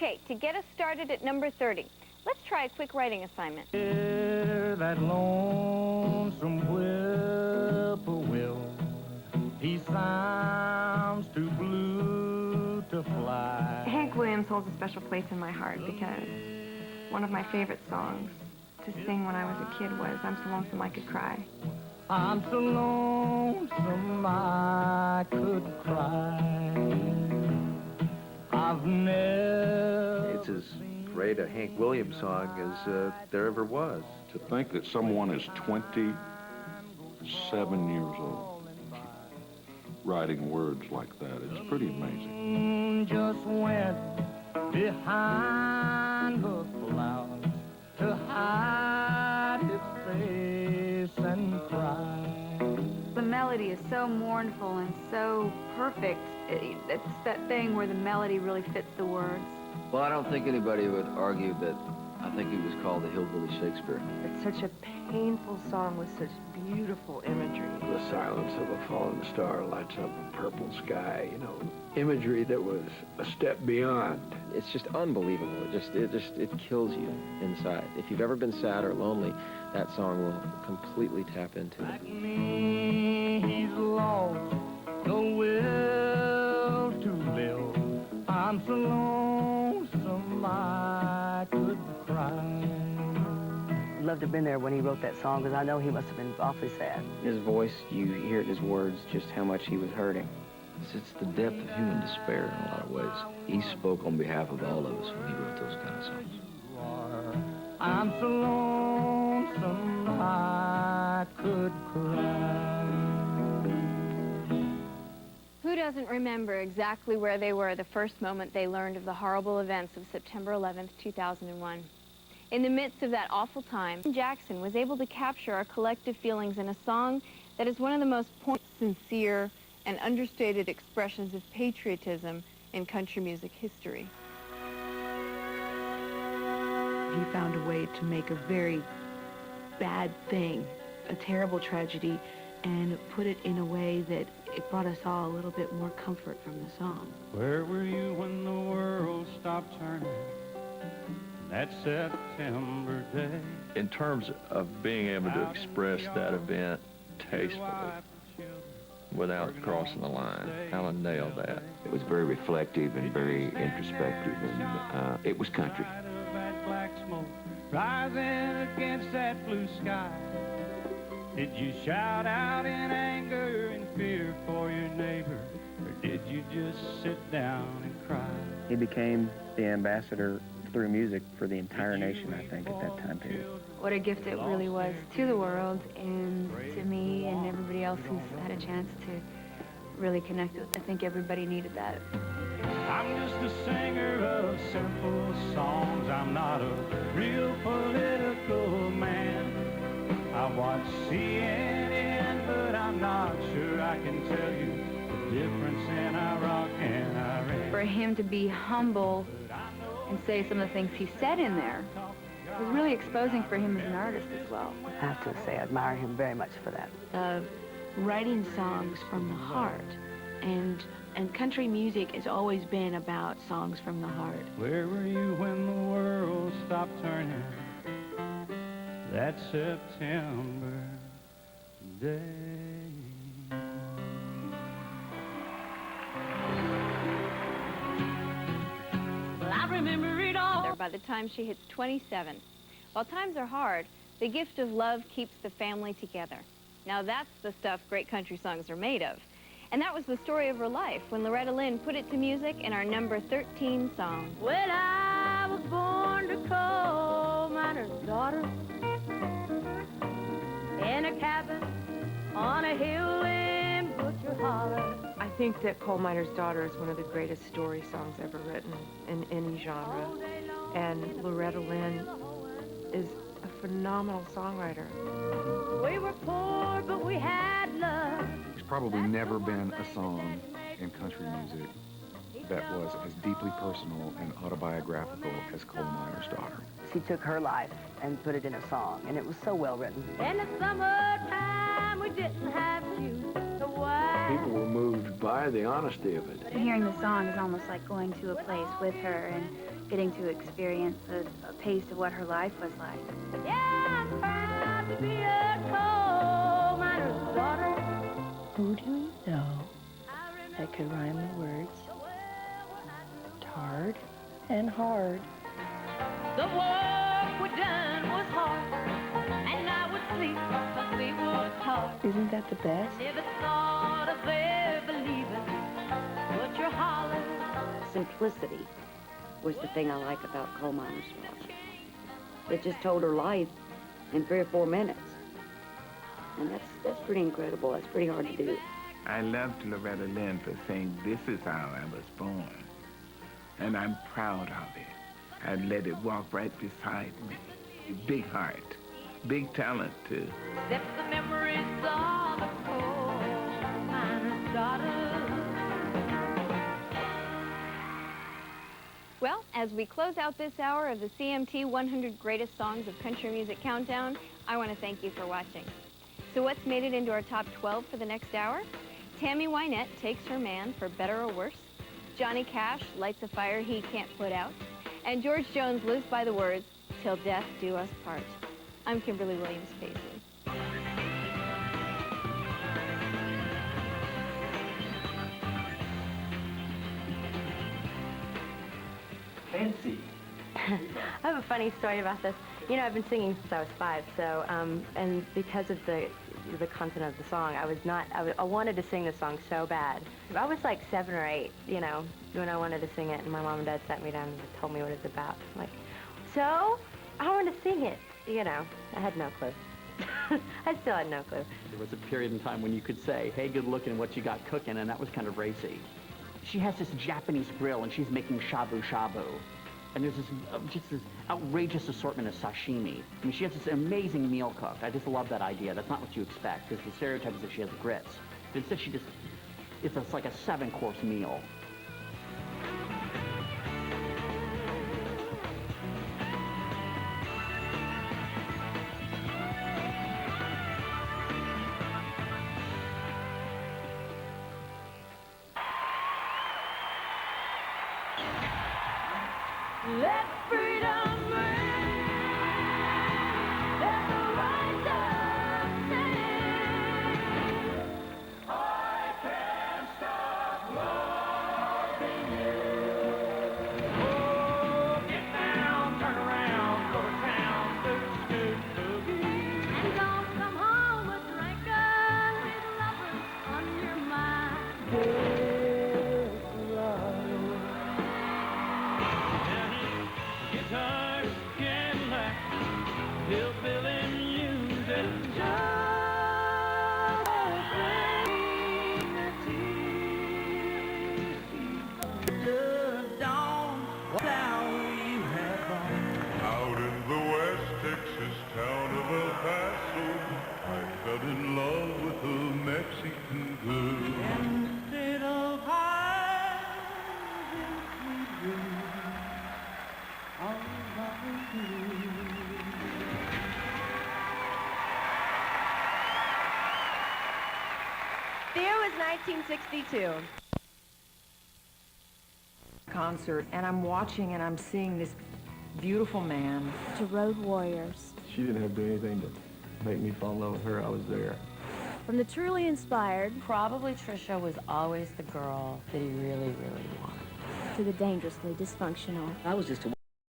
Okay, to get us started at number 30, let's try a quick writing assignment. Hear that lonesome whippoorwill, he sounds too blue to fly. Hank Williams holds a special place in my heart because one of my favorite songs to sing when I was a kid was I'm So Lonesome I Could Cry. I'm so lonesome I could cry. I've never... It's as great a Hank Williams song as there ever was. To think that someone is 27 years old writing words like that is pretty amazing. Just went behind the clouds to hide its face and cry. The melody is so mournful and so perfect. It's that thing where the melody really fits the words. Well, I don't think anybody would argue that I think he was called the Hillbilly Shakespeare. It's such a painful song with such beautiful imagery. The silence of a fallen star lights up a purple sky, you know, imagery that was a step beyond. It's just unbelievable. It kills you inside. If you've ever been sad or lonely, that song will completely tap into it. Like me, he's lost the will to live. I'm so lonesome I could cry. I'd love to have been there when he wrote that song, because I know he must have been awfully sad. His voice, you hear in his words just how much he was hurting. It's the depth of human despair in a lot of ways. He spoke on behalf of all of us when he wrote those kind of songs. I'm so lonesome I could cry. Who doesn't remember exactly where they were the first moment they learned of the horrible events of September 11th, 2001? In the midst of that awful time, Jackson was able to capture our collective feelings in a song that is one of the most sincere and understated expressions of patriotism in country music history. He found a way to make a very bad thing, a terrible tragedy, and put it in a way that it brought us all a little bit more comfort from the song. Where were you when the world stopped turning that September day? In terms of being able to express that event tastefully without crossing the line, Alan nailed that. It was very reflective and very introspective, and it was country. Black smoke rising against that blue sky. Did you shout out in anger and fear for your neighbor, or did you just sit down and cry? He became the ambassador through music for the entire nation, I think, at that time period. What a gift it really was to the world and to me and everybody else who's had a chance to really connect with. I think everybody needed that. I'm just a singer of simple songs. I'm not a real political man. I watch CNN, but I'm not sure I can tell you the difference in Iraq and Iran. For him to be humble and say some of the things he said in there was really exposing for him as an artist as well. I have to say, I admire him very much for that. Writing songs from the heart, and country music has always been about songs from the heart. Where were you when the world stopped turning that September day? Well, I remember it all. By the time she hits 27. While times are hard, the gift of love keeps the family together. Now that's the stuff great country songs are made of. And that was the story of her life when Loretta Lynn put it to music in our number 13 song. Well, I was born to coal miner's daughter in a cabin on a hill in Butcher Holler. I think that Coal Miner's Daughter is one of the greatest story songs ever written in any genre. And Loretta Lynn is a phenomenal songwriter. We were poor, but we had love. There's probably never been a song in country music that was as deeply personal and autobiographical as Coal Miner's Daughter. She took her life and put it in a song, and it was so well written. In the summertime, we didn't have shoes to wear. People were moved by the honesty of it. Hearing the song is almost like going to a place with her and getting to experience a taste of what her life was like. Yeah, I'm proud to be a coal miner's daughter. Who do we know that could rhyme the words tard and hard? The work we done was hard, and I would sleep because we worked hard. Isn't that the best? Never thought of ever leaving, but you're hollering. Simplicity was the thing I like about Coal Miner's Daughter. It just told her life in 3 or 4 minutes. And that's pretty incredible. That's pretty hard to do. I loved Loretta Lynn for saying, "This is how I was born." And I'm proud of it. I let it walk right beside me. Big heart, big talent, too. Except the memories of a coal miner's daughter. Well, as we close out this hour of the CMT 100 Greatest Songs of Country Music Countdown, I want to thank you for watching. So what's made it into our top 12 for the next hour? Tammy Wynette Takes Her Man for Better or Worse. Johnny Cash Lights a Fire He Can't Put Out. And George Jones lives by the words, Till Death Do Us Part. I'm Kimberly Williams-Paisley. Fancy. I have a funny story about this. You know, I've been singing since I was 5, so, and because of the content of the song, I wanted to sing the song so bad. I was like 7 or 8, you know, when I wanted to sing it, and my mom and dad sat me down and told me what it's about. I'm like, so, I want to sing it. You know, I had no clue. I still had no clue. There was a period in time when you could say, hey, good looking, what you got cooking, and that was kind of racy. She has this Japanese grill, and she's making shabu-shabu. And there's just this outrageous assortment of sashimi. I mean, she has this amazing meal cook. I just love that idea. That's not what you expect, because the stereotype is that she has grits. But instead, it's like a 7-course meal. Let freedom ring. Let the risers sing. I can't stop loving you. Oh, get down, turn around, go to town, food, scoot, boogie. And don't come home a drinker with lovers on your mind. Guitars, Cadillac, hillbilly music, just the dawn, flower you have on. Out in the West Texas town of El Paso, I fell in love with a Mexican girl. Instead of high and sweet dreams. The year was 1962. Concert, and I'm watching and I'm seeing this beautiful man. To Road Warriors. She didn't have to do anything to make me fall in love with her. I was there. From the truly inspired. Probably Trisha was always the girl that he really, really wanted. To the dangerously dysfunctional. I was just a